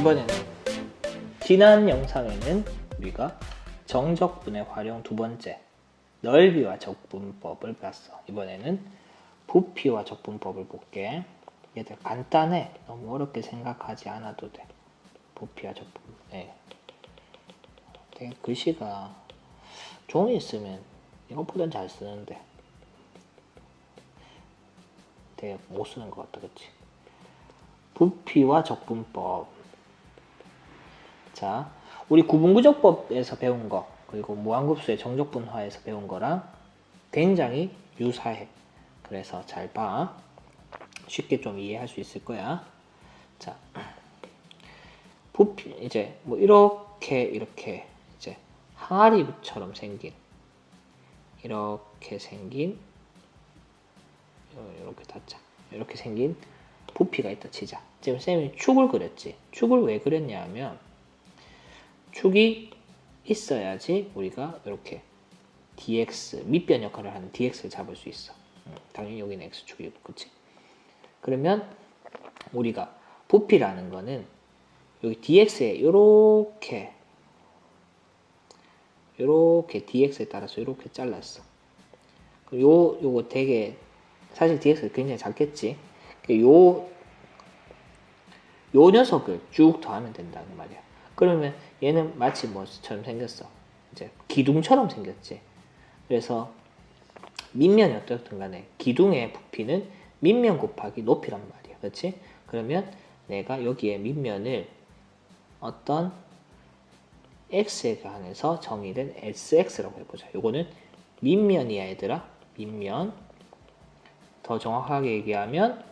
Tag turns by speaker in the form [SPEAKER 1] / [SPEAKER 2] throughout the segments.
[SPEAKER 1] 이번에는 지난 영상에는 우리가 정적분의 활용 두 번째 넓이와 적분법을 봤어. 이번에는 부피와 적분법을 볼게. 얘들 간단해. 너무 어렵게 생각하지 않아도 돼. 부피와 적분. 네. 되게 글씨가 종이 있으면 이것보단 잘 쓰는데 되게 못 쓰는 것 같다, 그치? 부피와 적분법. 자, 우리 구분구조법에서 배운 거, 그리고 무한급수의 정적분화에서 배운 거랑 굉장히 유사해. 그래서 잘 봐. 쉽게 좀 이해할 수 있을 거야. 자, 부피, 이제 뭐 이렇게 이제 항아리처럼 생긴, 이렇게 생긴, 이렇게 닫자. 이렇게 생긴 부피가 있다 치자. 지금 쌤이 축을 그렸지. 축을 왜 그렸냐 하면 축이 있어야지 우리가 이렇게 dx, 밑변 역할을 하는 dx를 잡을 수 있어. 당연히 여기는 x축이고, 그치? 그러면 우리가 부피라는 거는 여기 dx에 요렇게 dx에 따라서 요렇게 잘랐어. 요거 되게 사실 dx가 굉장히 작겠지. 요 녀석을 쭉 더하면 된다는 말이야. 그러면 얘는 마치 뭐처럼 생겼어. 이제 기둥처럼 생겼지. 그래서 밑면이 어떻든 간에 기둥의 부피는 밑면 곱하기 높이란 말이야. 그렇지? 그러면 내가 여기에 밑면을 어떤 x에 관해서 정의된 sx라고 해보자. 요거는 밑면이야, 얘들아. 밑면. 더 정확하게 얘기하면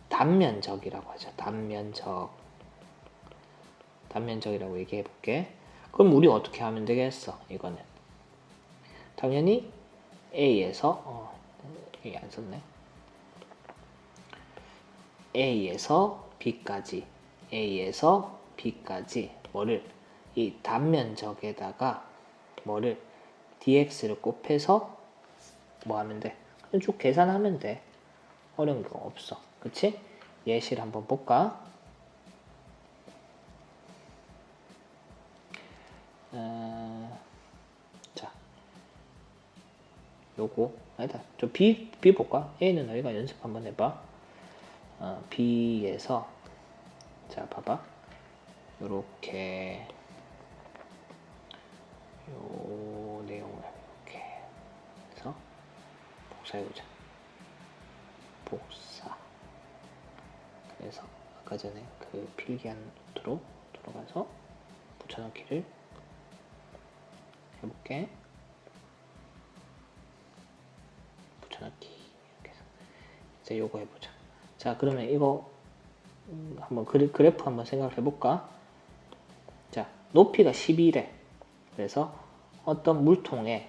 [SPEAKER 1] 단면적이라고 하죠. 단면적이라고 얘기해 볼게. 그럼 우리 어떻게 하면 되겠어? 이거는 당연히 A에서 A 안 썼네. A에서 B까지 뭐를 이 단면적에다가 뭐를 dx를 곱해서 뭐 하면 돼? 쭉 계산하면 돼. 어려운 거 없어. 그치? 예시를 한번 볼까? 자, 요거 아니다. 저 B 볼까? A는 너희가 연습 한번 해봐. B에서 자 봐봐. 요렇게 요 내용을 이렇게 해서 복사해보자. 복사. 그래서 아까 전에 그 필기한 노트로 들어가서 붙여넣기를 해볼게. 붙여넣기 이렇게 해서 이제 요거 해보자. 자, 그러면 이거 한번 그래프 한번 생각을 해볼까? 자, 높이가 12래. 그래서 어떤 물통이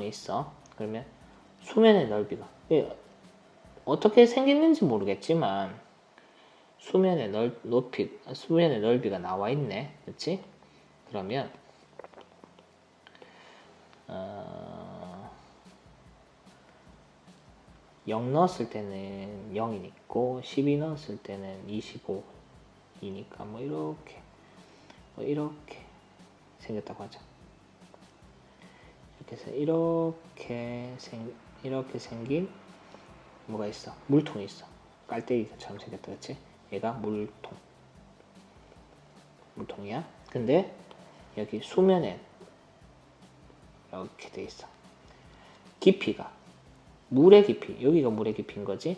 [SPEAKER 1] 있어. 그러면 수면의 넓이가 어떻게 생겼는지 모르겠지만 수면의 넓이가 나와 있네. 그렇지? 그러면 0 넣었을 때는 0이 있고 12 넣었을 때는 25이니까 뭐 이렇게 생겼다고 하자. 이렇게 해서 이렇게 생긴 뭐가 있어? 물통이 있어. 깔때기처럼 생겼다, 그렇지? 얘가 물통이야. 근데 여기 수면에 이렇게 돼 있어. 깊이가 물의 깊이, 여기가 물의 깊이인 거지.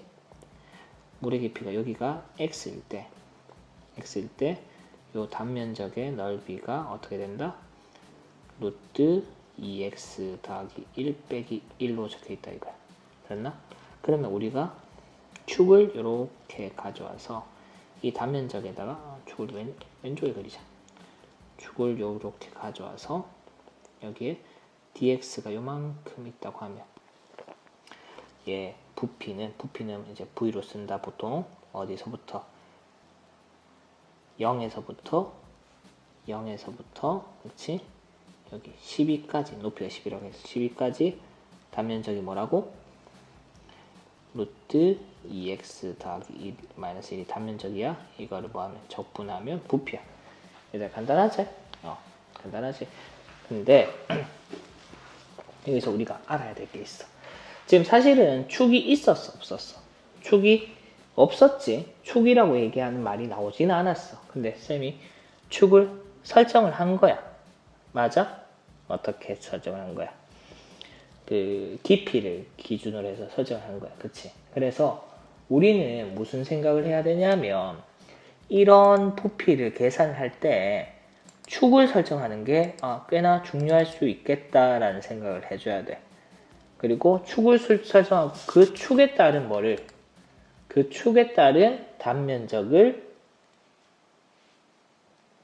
[SPEAKER 1] 물의 깊이가 여기가 x일 때 요 단면적의 넓이가 어떻게 된다? 루트 2x 더하기 1 빼기 1로 적혀있다 이거야. 됐나? 그러면 우리가 축을 이렇게 가져와서 이 단면적에다가 축을 왼쪽에 그리자. 축을 이렇게 가져와서 여기에 dx가 요만큼 있다고 하면 부피는 이제 v로 쓴다. 보통 어디서부터 0에서부터 그렇지? 여기 12까지 높이가 10이라고 해서 12까지 단면적이 뭐라고? 루트 2x 더하기 1 마이너스 1이 단면적이야. 이거를 뭐하면 적분하면 부피야. 이제 간단하지? 간단하지? 근데 여기서 우리가 알아야 될 게 있어. 지금 사실은 축이 있었어, 없었어? 축이 없었지. 축이라고 얘기하는 말이 나오지는 않았어. 근데 쌤이 축을 설정을 한 거야. 맞아? 어떻게 설정을 한 거야? 그 깊이를 기준으로 해서 설정을 한 거야. 그치? 그래서 우리는 무슨 생각을 해야 되냐면 이런 부피를 계산할 때 축을 설정하는 게 꽤나 중요할 수 있겠다라는 생각을 해줘야 돼. 그리고 축을 설정하고 그 축에 따른 뭐를 그 축에 따른 단면적을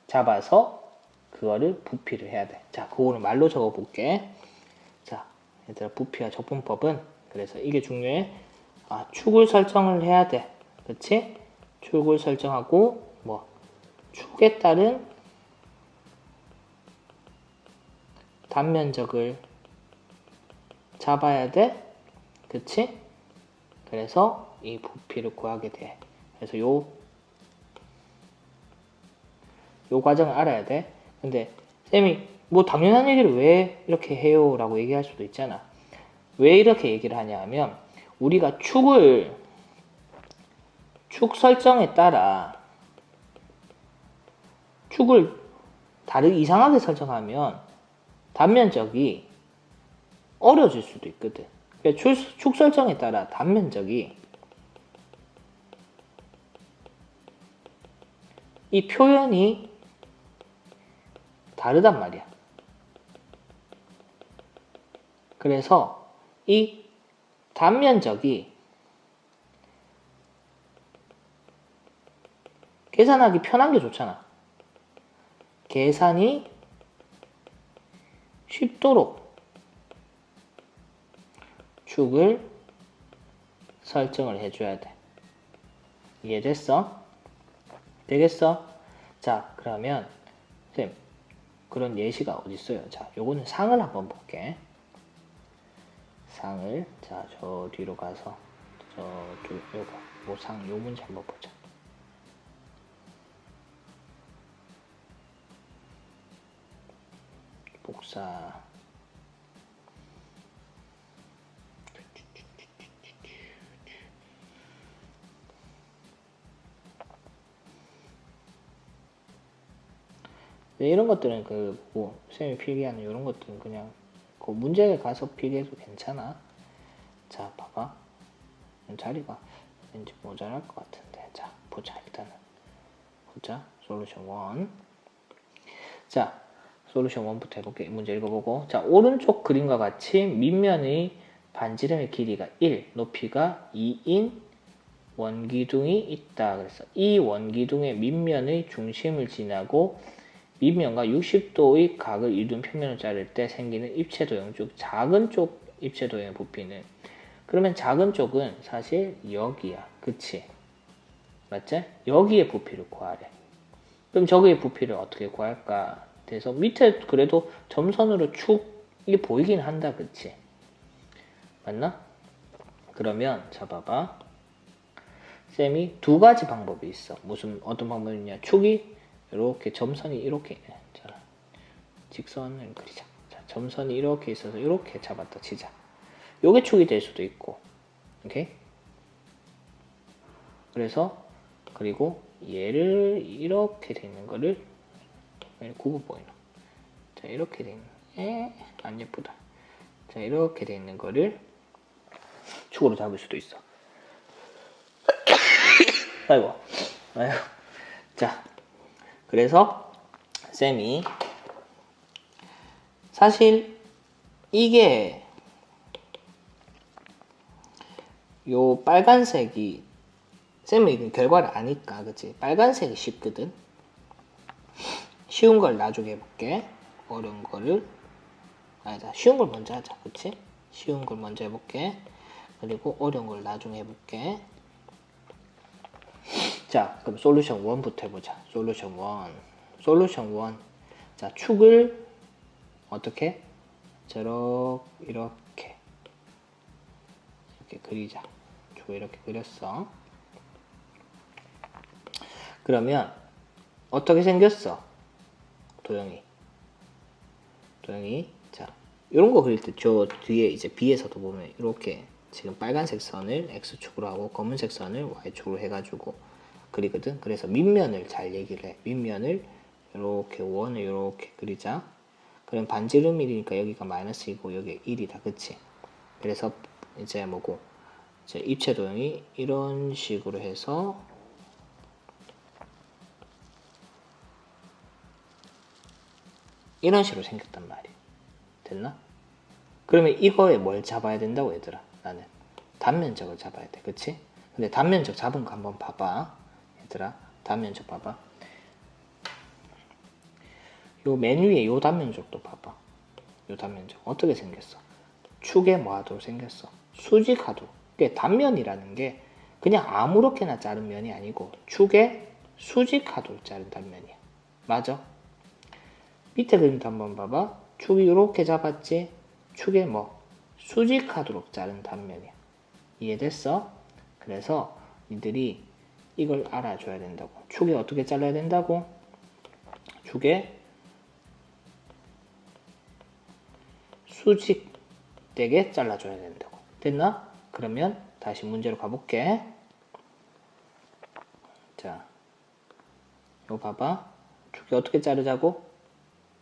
[SPEAKER 1] 잡아서 그거를 부피를 해야 돼. 자, 그거는 말로 적어 볼게. 자, 얘들아, 부피와 적분법은 그래서 이게 중요해. 축을 설정을 해야 돼. 그치? 축을 설정하고 뭐 축에 따른 단면적을 잡아야 돼. 그치? 그래서 이 부피를 구하게 돼. 그래서 요 과정을 알아야 돼. 근데 쌤이 뭐 당연한 얘기를 왜 이렇게 해요? 라고 얘기할 수도 있잖아. 왜 이렇게 얘기를 하냐 하면 우리가 축 설정에 따라 축을 이상하게 설정하면 단면적이 어려질 수도 있거든. 그러니까 축 설정에 따라 단면적이 이 표현이 다르단 말이야. 그래서 이 단면적이 계산하기 편한 게 좋잖아. 계산이 쉽도록 축을 설정을 해줘야 돼. 이해됐어? 되겠어? 자, 그러면 쌤 그런 예시가 어디 있어요? 자, 요거는 상을 한번 볼게. 상을 자, 저 뒤로 가서 요 문제 한번 보자. 복사 이런 것들은 쌤이 필기하는 이런 것들은 그냥 그 문제에 가서 필기해도 괜찮아. 자, 봐봐. 자리가 왠지 모자랄 것 같은데. 자, 보자. 일단은 보자. 솔루션 1. 자, 솔루션 1부터 해볼게. 문제 읽어보고. 자, 오른쪽 그림과 같이 밑면의 반지름의 길이가 1, 높이가 2인 원기둥이 있다. 그래서 이 원기둥의 밑면의 중심을 지나고 밑면과 60도의 각을 이룬 평면을 자를 때 생기는 입체도형 중 작은 쪽 입체도형의 부피는 그러면 작은 쪽은 사실 여기야. 그치? 맞지? 여기에 부피를 구하래. 그럼 저기의 부피를 어떻게 구할까? 그래서 밑에 그래도 점선으로 축이 보이긴 한다. 그치? 맞나? 그러면 자 봐봐. 쌤이 두 가지 방법이 있어. 어떤 방법이 있냐? 축이 이렇게 점선이 이렇게 자, 직선을 그리자. 자, 점선이 이렇게 있어서 이렇게 잡았다 치자. 요게 축이 될 수도 있고, 오케이? 그래서 그리고 얘를 이렇게 돼 있는 거를 구부 보이나? 자, 이렇게 돼 있는 안 예쁘다. 자, 이렇게 돼 있는 거를 축으로 잡을 수도 있어. 아이고. 자, 그래서 쌤이 사실 이게 요 빨간색이 쌤이 결과를 아니까 그치? 빨간색이 쉽거든. 쉬운 걸 나중에 해볼게. 어려운 거를 아니다. 쉬운 걸 먼저 하자. 그치? 쉬운 걸 먼저 해볼게. 그리고 어려운 걸 나중에 해볼게. 자, 그럼 솔루션 1부터 해보자. 솔루션 1. 자, 축을 어떻게? 이렇게 그리자. 해가지고 이렇게 그렸어. 그러면 어떻게 생겼어? 도형이. 자, 이런 거 그릴 때 저 뒤에 이제 B에서도 보면 이렇게 지금 빨간색 선을 X축으로 하고 검은색 선을 Y축으로 해가지고 그리거든. 그래서 밑면을 잘 얘기를 해. 밑면을 이렇게 원을 이렇게 그리자. 그럼 반지름 1이니까 여기가 마이너스이고 여기 1이다. 그치? 그래서 이제 뭐고? 이제 입체 도형이 이런 식으로 해서 이런 식으로 생겼단 말이야. 됐나? 그러면 이거에 뭘 잡아야 된다고 얘들아? 나는 단면적을 잡아야 돼. 그치? 근데 단면적 잡은 거 한번 봐봐. 얘들아, 단면적 봐봐. 요 맨 위에 요 단면적도 봐봐. 요 단면적 어떻게 생겼어? 축에 뭐하도록 생겼어? 수직하도록. 단면이라는 게 그냥 아무렇게나 자른 면이 아니고 축에 수직하도록 자른 단면이야. 맞아? 밑에 그림도 한번 봐봐. 축이 이렇게 잡았지? 축에 뭐 수직하도록 자른 단면이야. 이해됐어? 그래서 니들이 이걸 알아줘야 된다고. 축에 어떻게 잘라야 된다고? 축에 수직되게 잘라줘야 된다고. 됐나? 그러면 다시 문제로 가볼게. 자, 이거 봐봐. 축에 어떻게 자르자고?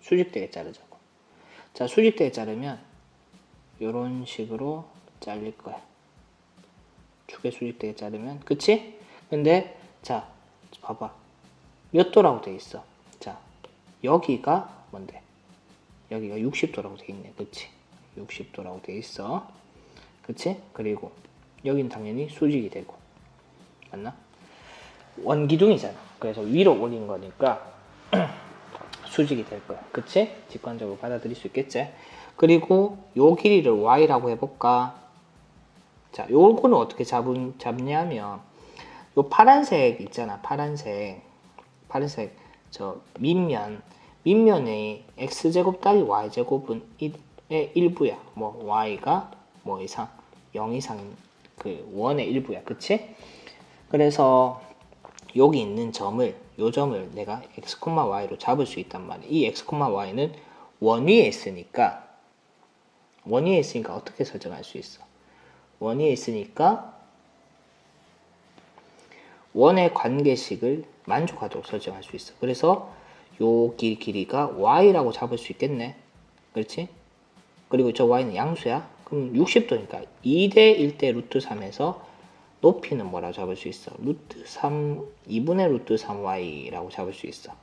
[SPEAKER 1] 수직되게 자르자고. 자, 수직되게 자르면 이런 식으로 잘릴 거야. 축에 수직되게 자르면, 그치? 근데 자, 봐봐. 몇 도라고 돼 있어? 자, 여기가 뭔데? 여기가 60도라고 돼 있네. 그치? 60도라고 돼 있어. 그치? 그리고 여긴 당연히 수직이 되고. 맞나? 원기둥이잖아. 그래서 위로 올린 거니까 수직이 될 거야. 그치? 직관적으로 받아들일 수 있겠지? 그리고 요 길이를 y라고 해볼까? 자, 요거는 어떻게 잡냐면 요 파란색 있잖아. 파란색 저 밑면의 x제곱 따위 y제곱은 1의 일부야. 뭐 y가 뭐 이상 0 이상 그 원의 일부야. 그치? 그래서 여기 있는 요 점을 내가 x, y로 잡을 수 있단 말이야. 이 x, y는 원 위에 있으니까 어떻게 설정할 수 있어? 원 위에 있으니까 원의 관계식을 만족하도록 설정할 수 있어. 그래서 요 길이가 y라고 잡을 수 있겠네. 그렇지? 그리고 저 y는 양수야. 그럼 60도니까 2대 1대 루트 3에서 높이는 뭐라고 잡을 수 있어? 루트 3, 2분의 루트 3y라고 잡을 수 있어.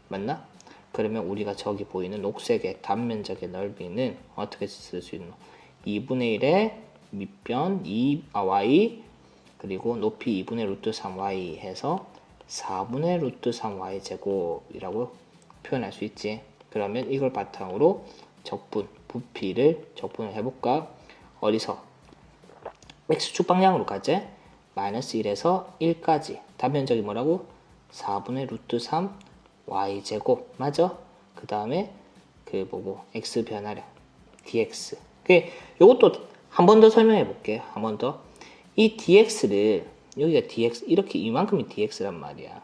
[SPEAKER 1] 맞나? 그러면 우리가 저기 보이는 녹색의 단면적의 넓이는 어떻게 쓸 수 있노? 2분의 1의 밑변 y 그리고 높이 2분의 루트 3y 해서 4분의 루트 3y 제곱이라고 표현할 수 있지. 그러면 이걸 바탕으로 적분을 해볼까? 어디서? x축 방향으로 가지? 마이너스 1에서 1까지. 단면적이 뭐라고? 4분의 루트 3 y제곱. 맞아? 그 다음에 그 뭐고? x 변화량 dx. 요것도 한 번 더 설명해 볼게. 한 번 더. 이 dx를 여기가 dx 이렇게 이만큼이 dx란 말이야.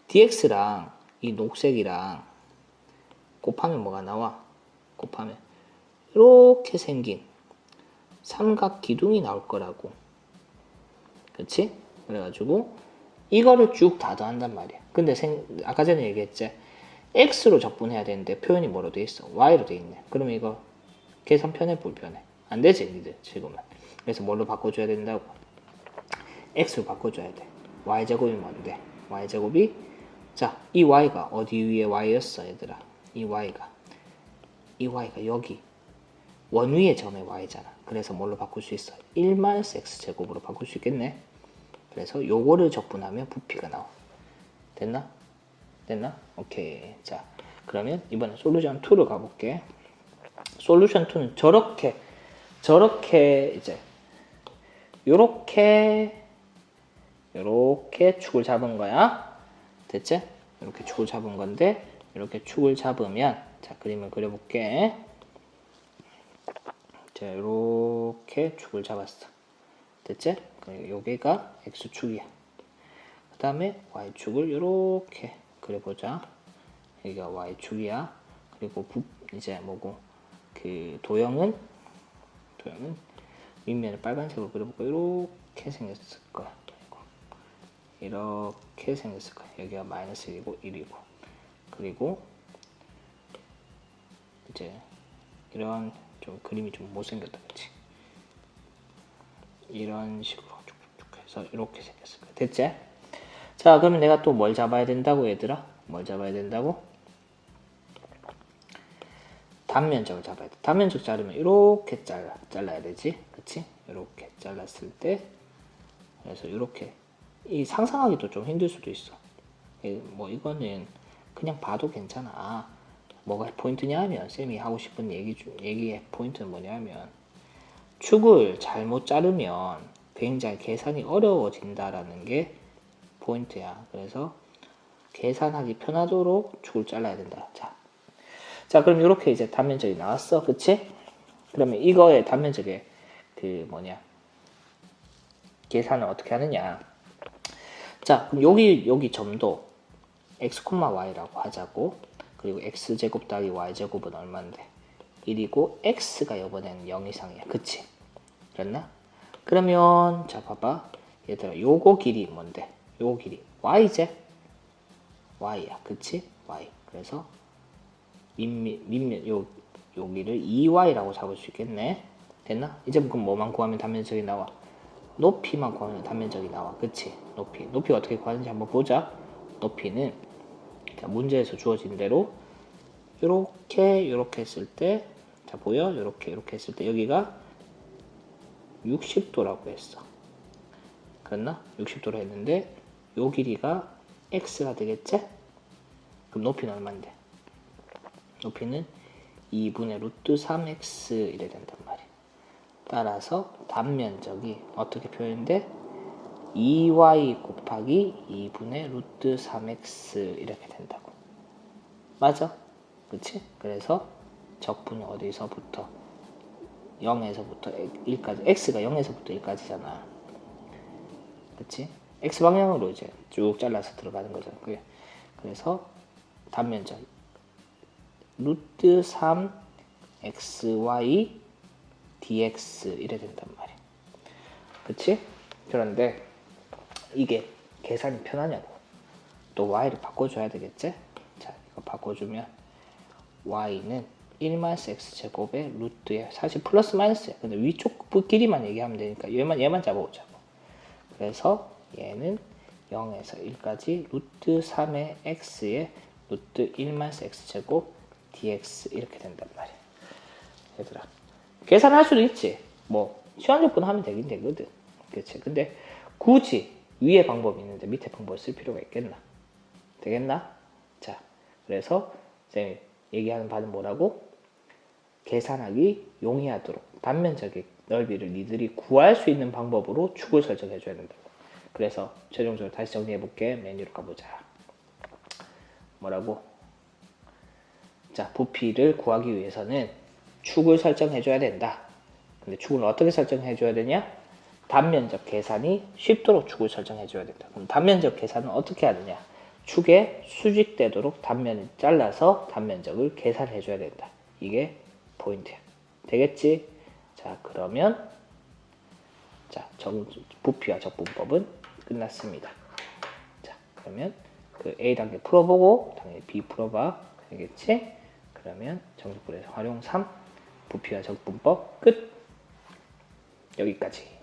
[SPEAKER 1] dx랑 이 녹색이랑 곱하면 뭐가 나와? 곱하면 이렇게 생긴 삼각 기둥이 나올 거라고. 그치? 그래가지고 이거를 쭉 다 더한단 말이야. 근데 아까 전에 얘기했지? x로 적분해야 되는데 표현이 뭐로 돼 있어? y로 돼 있네. 그러면 이거 계산 편해 불편해? 안 되지 니들 지금은. 그래서 뭘로 바꿔줘야 된다고? x로 바꿔줘야 돼. y제곱이 뭔데? y제곱이 자, 이 y가 어디 위에 y였어 얘들아? 이 y가 여기 원 위의 점의 y잖아. 그래서 뭘로 바꿀 수 있어? 1-x제곱으로 바꿀 수 있겠네. 그래서 요거를 적분하면 부피가 나와. 됐나? 오케이. 자, 그러면 이번에 솔루션 2로 가볼게. 솔루션 2는 저렇게 이제 요렇게 축을 잡은 거야. 됐지? 이렇게 축을 잡은 건데 이렇게 축을 잡으면 자, 그림을 그려볼게. 자, 이렇게 축을 잡았어. 됐지? 여기가 x축이야. 그 다음에 y축을 이렇게 그려보자. 여기가 y축이야. 그리고 이제 뭐고 그 도형은 윗면을 빨간색으로 그려볼까? 이렇게 생겼을 거야. 이렇게 생겼을 거야. 여기가 마이너스 1이고 1이고 그리고 이제 이런 좀 그림이 좀 못생겼다, 그치? 이런 식으로 쭉쭉쭉 해서 이렇게 생겼을 거야. 됐지? 자, 그러면 내가 또 뭘 잡아야 된다고, 얘들아? 뭘 잡아야 된다고? 단면적을 잡아야 돼. 단면적 자르면 이렇게 잘라야 되지, 그치? 이렇게 잘랐을 때, 그래서 이렇게 상상하기도 좀 힘들 수도 있어. 뭐 이거는 그냥 봐도 괜찮아. 아, 뭐가 포인트냐 하면 쌤이 하고 싶은 얘기의 포인트는 뭐냐면 축을 잘못 자르면 굉장히 계산이 어려워진다라는 게 포인트야. 그래서 계산하기 편하도록 축을 잘라야 된다. 자, 그럼 이렇게 이제 단면적이 나왔어, 그치? 그러면 이거의 단면적의 계산을 어떻게 하느냐? 자, 그럼 여기 점도 x, y라고 하자고. 그리고 x제곱 더하기 y제곱은 얼마인데? 1이고 x가 이번에는 0 이상이야. 그치? 그랬나? 그러면 자 봐봐. 얘들아, 요거 길이 뭔데? 요거 길이 y제? y야. 그치? y. 그래서 여기를 2y라고 잡을 수 있겠네. 됐나? 이제 그럼 뭐만 구하면 단면적이 나와? 높이만 구하면 단면적이 나와. 그치? 높이 어떻게 구하는지 한번 보자. 높이는 자, 문제에서 주어진 대로 요렇게 했을 때, 자 보여? 요렇게 했을 때 여기가 60도라고 했어. 그랬나? 60도로 했는데 요 길이가 x가 되겠지? 그럼 높이는 얼마인데? 높이는 2분의 루트 3x 이래 된단 말이야. 따라서 단면적이 어떻게 표현돼? 2y 곱하기 2분의 루트 3x 이렇게 된다고. 맞아? 그치? 그래서 적분이 어디서부터? 0에서부터 1까지. x가 0에서부터 1까지잖아. 그치? x방향으로 이제 쭉 잘라서 들어가는 거잖아. 그래서 단면적 루트 3 xy dx 이래 된단 말이야. 그치? 그런데 이게 계산이 편하냐고. 또 y를 바꿔줘야 되겠지? 자, 이거 바꿔주면 y는 1-x제곱의 루트에 사실 플러스 마이너스야. 근데 위쪽 길이만 얘기하면 되니까 얘만 잡아보자고. 그래서 얘는 0에서 1까지 루트 3의 x의 루트 1-x제곱 dx 이렇게 된단 말이야. 얘들아, 계산할 수도 있지. 뭐 시간적분 하면 되긴 되거든. 그치? 근데 굳이 위에 방법이 있는데 밑에 방법을 쓸 필요가 있겠나? 되겠나? 자, 그래서 쌤이 얘기하는 바는 뭐라고? 계산하기 용이하도록 단면적의 넓이를 니들이 구할 수 있는 방법으로 축을 설정해 줘야 된다고. 그래서 최종적으로 다시 정리해 볼게. 메뉴로 가보자. 뭐라고? 자, 부피를 구하기 위해서는 축을 설정해 줘야 된다. 근데 축을 어떻게 설정해 줘야 되냐? 단면적 계산이 쉽도록 축을 설정해 줘야 된다. 그럼 단면적 계산은 어떻게 하느냐? 축에 수직되도록 단면을 잘라서 단면적을 계산해 줘야 된다. 이게 포인트야. 되겠지? 자, 그러면 자, 부피와 적분법은 끝났습니다. 자, 그러면 그 A 단계 풀어보고 당연히 B 풀어봐. 되겠지? 그러면 정석분해서 활용 3 부피와 적분법 끝. 여기까지.